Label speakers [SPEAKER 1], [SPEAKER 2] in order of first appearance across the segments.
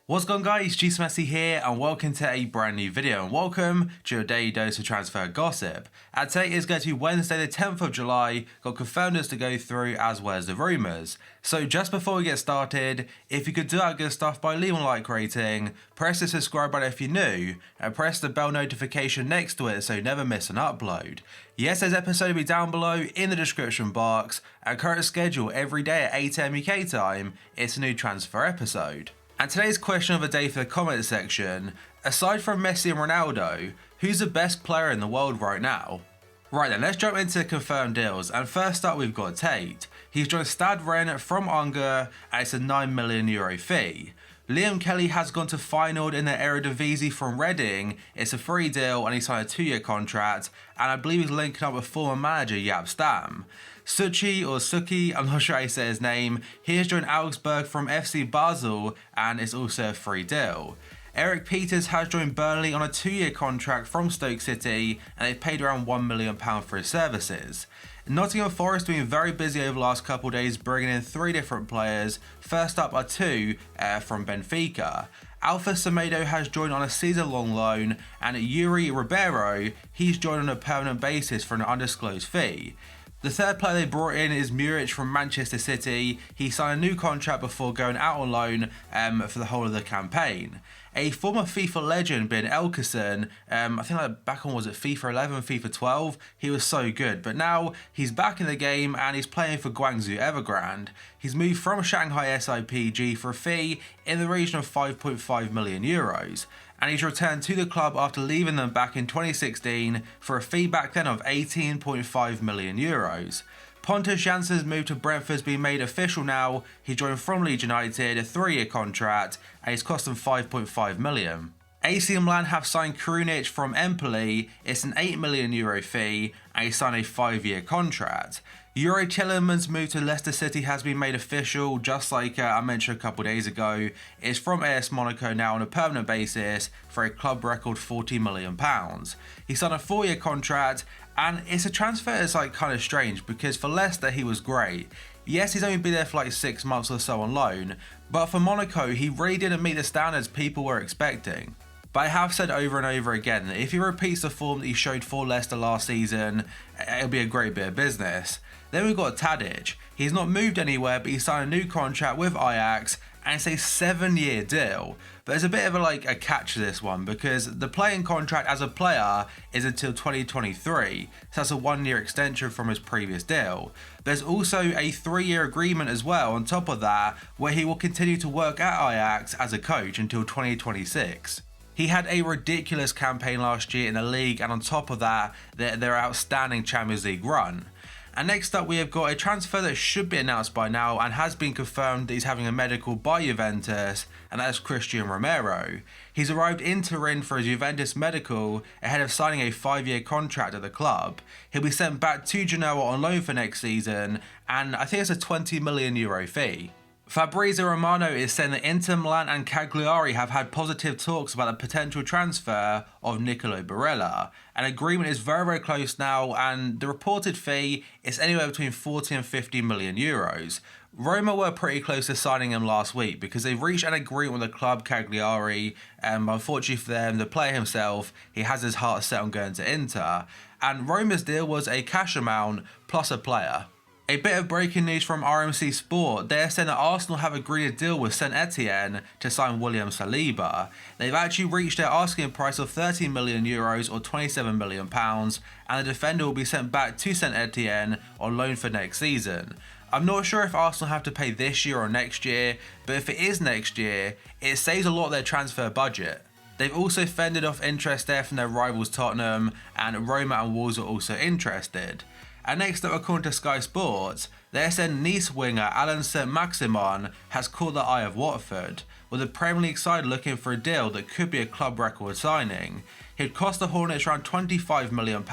[SPEAKER 1] What's going on, guys? Messi here and welcome to a brand new video and welcome to your daily dose of transfer gossip. And today is going to be Wednesday the 10th of July, got confirmed to go through as well as the rumours. So just before we get started, if you could do that good stuff by leaving a like rating, press the subscribe button if you're new, and press the bell notification next to it so you never miss an upload. Yes, there's episode will be down below in the description box, and current schedule every day at 8 AM UK time, it's a new transfer episode. And today's question of the day for the comment section, aside from Messi and Ronaldo, who's the best player in the world right now? Right then, let's jump into confirmed deals, and first up we've got Tate. He's joined Stade Rennes from Unger and it's a €9 million fee. Liam Kelly has gone to Feyenoord in the Eredivisie from Reading. It's a free deal and he signed a 2-year contract, and I believe he's linking up with former manager Jaap Stam. Suki, I'm not sure how you say his name, he has joined Augsburg from FC Basel and it's also a free deal. Eric Peters has joined Burnley on a 2-year contract from Stoke City and they've paid around £1 million for his services. Nottingham Forest have been very busy over the last couple of days bringing in 3 different players. First up are 2 from Benfica. Alpha Semedo has joined on a season-long loan, and Yuri Ribeiro, he's joined on a permanent basis for an undisclosed fee. The third player they brought in is Muric from Manchester City. He signed a new contract before going out on loan for the whole of the campaign. A former FIFA legend, Ben Elkerson, I think like back on, was it FIFA 11, FIFA 12? He was so good, but now he's back in the game and he's playing for Guangzhou Evergrande. He's moved from Shanghai SIPG for a fee in the region of €5.5 million. And he's returned to the club after leaving them back in 2016 for a fee back then of €18.5 million. Pontus Jansson's move to Brentford has been made official now. He joined from Leeds United, a 3-year contract, and he's cost them €5.5 million. AC Milan have signed Krunic from Empoli. It's an €8 million fee, and he signed a 5-year contract. Yuri Tielemans' move to Leicester City has been made official, just like I mentioned a couple days ago. It's from AS Monaco now on a permanent basis for a club record £40 million. He signed a 4-year contract, and it's a transfer that's like kind of strange because for Leicester he was great. Yes, he's only been there for like 6 months or so on loan, but for Monaco he really didn't meet the standards people were expecting. But I have said over and over again that if he repeats the form that he showed for Leicester last season, it'll be a great bit of business. Then we've got Tadic. He's not moved anywhere, but he signed a new contract with Ajax, and it's a 7-year deal. But there's a bit of a catch to this one because the playing contract as a player is until 2023, so that's a 1-year extension from his previous deal. There's also a 3-year agreement as well on top of that, where he will continue to work at Ajax as a coach until 2026. He had a ridiculous campaign last year in the league, and on top of that, their outstanding Champions League run. And next up we have got a transfer that should be announced by now and has been confirmed that he's having a medical by Juventus, and that is Christian Romero. He's arrived in Turin for his Juventus medical ahead of signing a 5-year contract at the club. He'll be sent back to Genoa on loan for next season, and I think it's a €20 million fee. Fabrizio Romano is saying that Inter Milan and Cagliari have had positive talks about the potential transfer of Nicolo Barella. An agreement is very close now, and the reported fee is anywhere between 40 and 50 million euros. Roma were pretty close to signing him last week because they've reached an agreement with the club Cagliari, and unfortunately for them, the player himself, he has his heart set on going to Inter, and Roma's deal was a cash amount plus a player. A bit of breaking news from RMC Sport. They're saying that Arsenal have agreed a deal with Saint Etienne to sign William Saliba. They've actually reached their asking price of €30 million or £27 million, and the defender will be sent back to Saint Etienne on loan for next season. I'm not sure if Arsenal have to pay this year or next year, but if it is next year, it saves a lot of their transfer budget. They've also fended off interest there from their rivals Tottenham, and Roma and Wolves are also interested. And next up, according to Sky Sports, they're saying Nice winger Alain Saint-Maximin has caught the eye of Watford, with the Premier League side looking for a deal that could be a club record signing. He'd cost the Hornets around £25 million,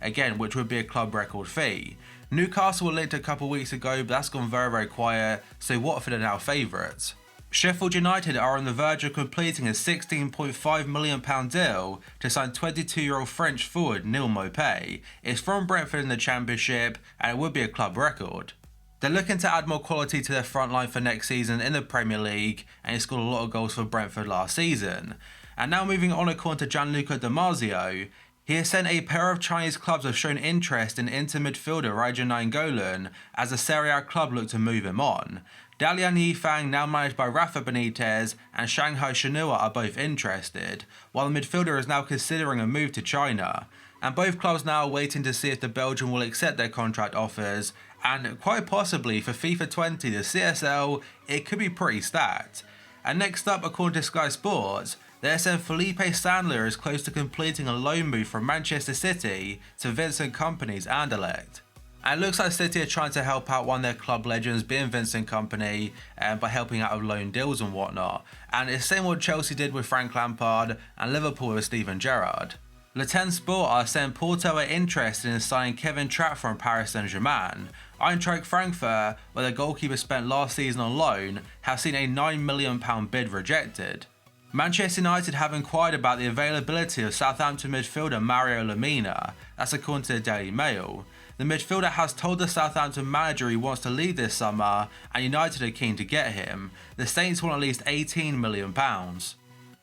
[SPEAKER 1] again, which would be a club record fee. Newcastle were linked a couple weeks ago, but that's gone very quiet, so Watford are now favourites. Sheffield United are on the verge of completing a £16.5 million deal to sign 22-year-old French forward Neil Maupay. It's from Brentford in the Championship, and it would be a club record. They're looking to add more quality to their front line for next season in the Premier League, and he scored a lot of goals for Brentford last season. And now moving on, according to Gianluca Di Marzio, he has said a pair of Chinese clubs have shown interest in Inter midfielder Raja Nainggolan as the Serie A club look to move him on. Dalian Yifang, now managed by Rafa Benitez, and Shanghai Shenhua are both interested, while the midfielder is now considering a move to China. And both clubs now are waiting to see if the Belgian will accept their contract offers, and quite possibly for FIFA 20, the CSL, it could be pretty stacked. And next up, according to Sky Sports, they're saying Felipe Sandler is close to completing a loan move from Manchester City to Vincent Kompany's Anderlecht. And it looks like City are trying to help out one of their club legends, being Vincent Kompany, by helping out with loan deals and whatnot. And it's the same what Chelsea did with Frank Lampard and Liverpool with Steven Gerrard. Le Temps Sport are saying Porto are interested in signing Kevin Trapp from Paris Saint-Germain. Eintracht Frankfurt, where the goalkeeper spent last season on loan, have seen a £9 million bid rejected. Manchester United have inquired about the availability of Southampton midfielder Mario Lemina. That's according to the Daily Mail. The midfielder has told the Southampton manager he wants to leave this summer, and United are keen to get him. The Saints want at least £18 million.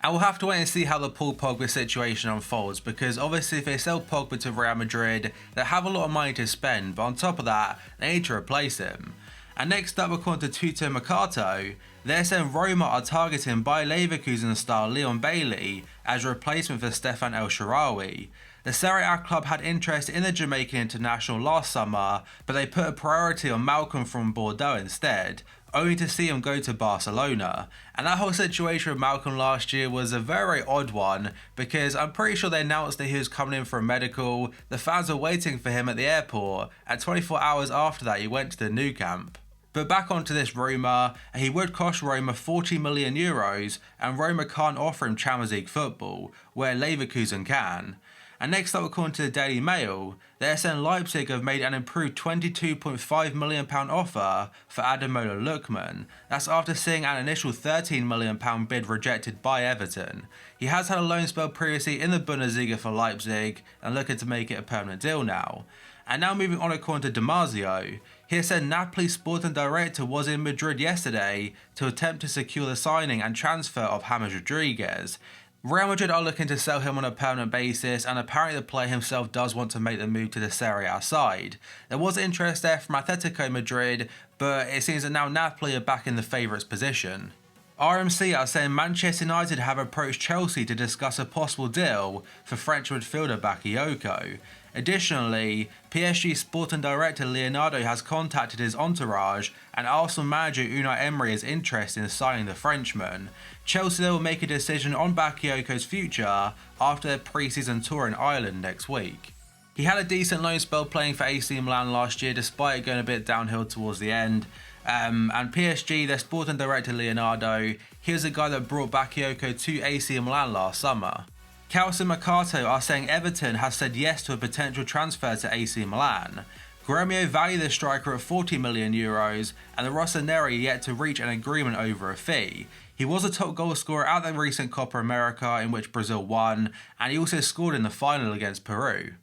[SPEAKER 1] And we'll have to wait and see how the Paul Pogba situation unfolds, because obviously if they sell Pogba to Real Madrid, they have a lot of money to spend, but on top of that, they need to replace him. And next up, according to Tutto Mercato, they're saying Roma are targeting Bayer Leverkusen star Leon Bailey as a replacement for Stefan El Shaarawy. The Serie A club had interest in the Jamaican international last summer, but they put a priority on Malcolm from Bordeaux instead, only to see him go to Barcelona. And that whole situation with Malcolm last year was a very odd one, because I'm pretty sure they announced that he was coming in for a medical, the fans were waiting for him at the airport, and 24 hours after that he went to the Nou Camp. But back onto this rumour, he would cost Roma €40 million, and Roma can't offer him Champions League football, where Leverkusen can. And next up, according to the Daily Mail, they're saying Leipzig have made an improved £22.5 million offer for Ademola Lookman. That's after seeing an initial £13 million bid rejected by Everton. He has had a loan spell previously in the Bundesliga for Leipzig and looking to make it a permanent deal now. And now moving on, according to Di Marzio, he said Napoli sporting director was in Madrid yesterday to attempt to secure the signing and transfer of James Rodriguez. Real Madrid are looking to sell him on a permanent basis, and apparently the player himself does want to make the move to the Serie A side. There was interest there from Atletico Madrid, but it seems that now Napoli are back in the favourites position. RMC are saying Manchester United have approached Chelsea to discuss a possible deal for French midfielder Bakayoko. Additionally, PSG sporting director Leonardo has contacted his entourage, and Arsenal manager Unai Emery is interested in signing the Frenchman. Chelsea will make a decision on Bakayoko's future after their pre-season tour in Ireland next week. He had a decent loan spell playing for AC Milan last year, despite it going a bit downhill towards the end. And PSG, their sporting director Leonardo, he was the guy that brought Bakayoko to AC Milan last summer. Calcio Mercato are saying Everton has said yes to a potential transfer to AC Milan. Gremio value the striker at €40 million, and the Rossoneri yet to reach an agreement over a fee. He was a top goal scorer at the recent Copa America, in which Brazil won, and he also scored in the final against Peru.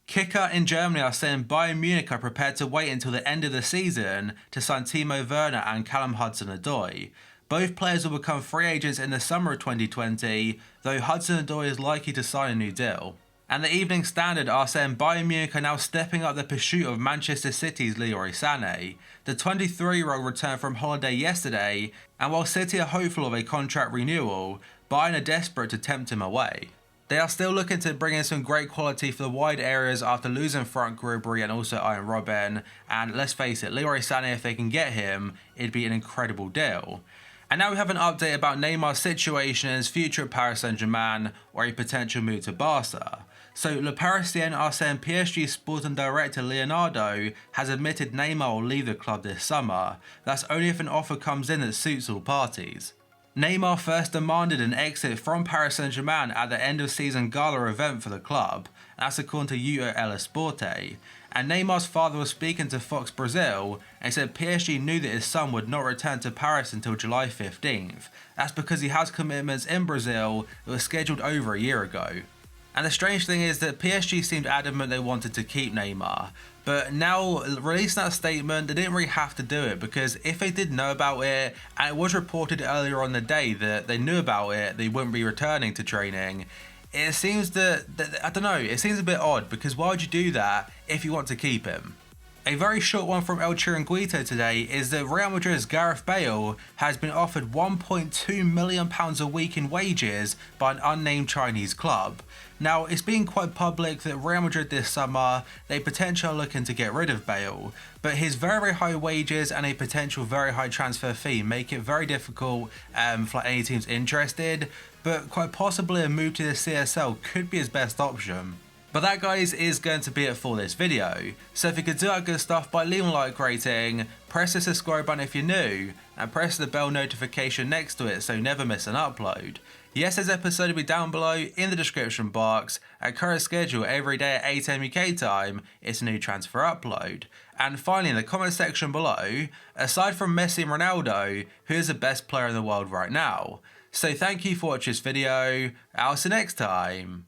[SPEAKER 1] Kicker in Germany are saying Bayern Munich are prepared to wait until the end of the season to sign Timo Werner and Callum Hudson-Odoi. Both players will become free agents in the summer of 2020, though Hudson-Odoi is likely to sign a new deal. And the Evening Standard are saying Bayern Munich are now stepping up the pursuit of Manchester City's Leroy Sané. The 23-year-old returned from holiday yesterday, and while City are hopeful of a contract renewal, Bayern are desperate to tempt him away. They are still looking to bring in some great quality for the wide areas after losing Frank Ribery and also Ian Robben, and let's face it, Leroy Sané, if they can get him, it'd be an incredible deal. And now we have an update about Neymar's situation and his future at Paris Saint-Germain, or a potential move to Barca. So Le Parisien are saying PSG sporting director Leonardo has admitted Neymar will leave the club this summer. That's only if an offer comes in that suits all parties. Neymar first demanded an exit from Paris Saint-Germain at the end of season gala event for the club. That's according to UTD Esporte. And Neymar's father was speaking to Fox Brazil and said PSG knew that his son would not return to Paris until July 15th. That's because he has commitments in Brazil that were scheduled over a year ago. And the strange thing is that PSG seemed adamant they wanted to keep Neymar. But now releasing that statement, they didn't really have to do it, because if they did know about it, and it was reported earlier on the day that they knew about it, they wouldn't be returning to training. It seems that I don't know, it seems a bit odd, because why would you do that if you want to keep him? A very short one from El Chiringuito today is that Real Madrid's Gareth Bale has been offered £1.2 million a week in wages by an unnamed Chinese club. Now, it's been quite public that Real Madrid this summer, they potentially are looking to get rid of Bale, but his very high wages and a potential very high transfer fee make it very difficult for any teams interested, but quite possibly a move to the CSL could be his best option. But that, guys, is going to be it for this video. So if you could do that good stuff by leaving a like rating, press the subscribe button if you're new, and press the bell notification next to it so you never miss an upload. Yes, this episode will be down below in the description box. At current schedule, every day at 8 AM UK time, it's a new transfer upload. And finally, in the comment section below, aside from Messi and Ronaldo, who is the best player in the world right now? So thank you for watching this video. I'll see you next time.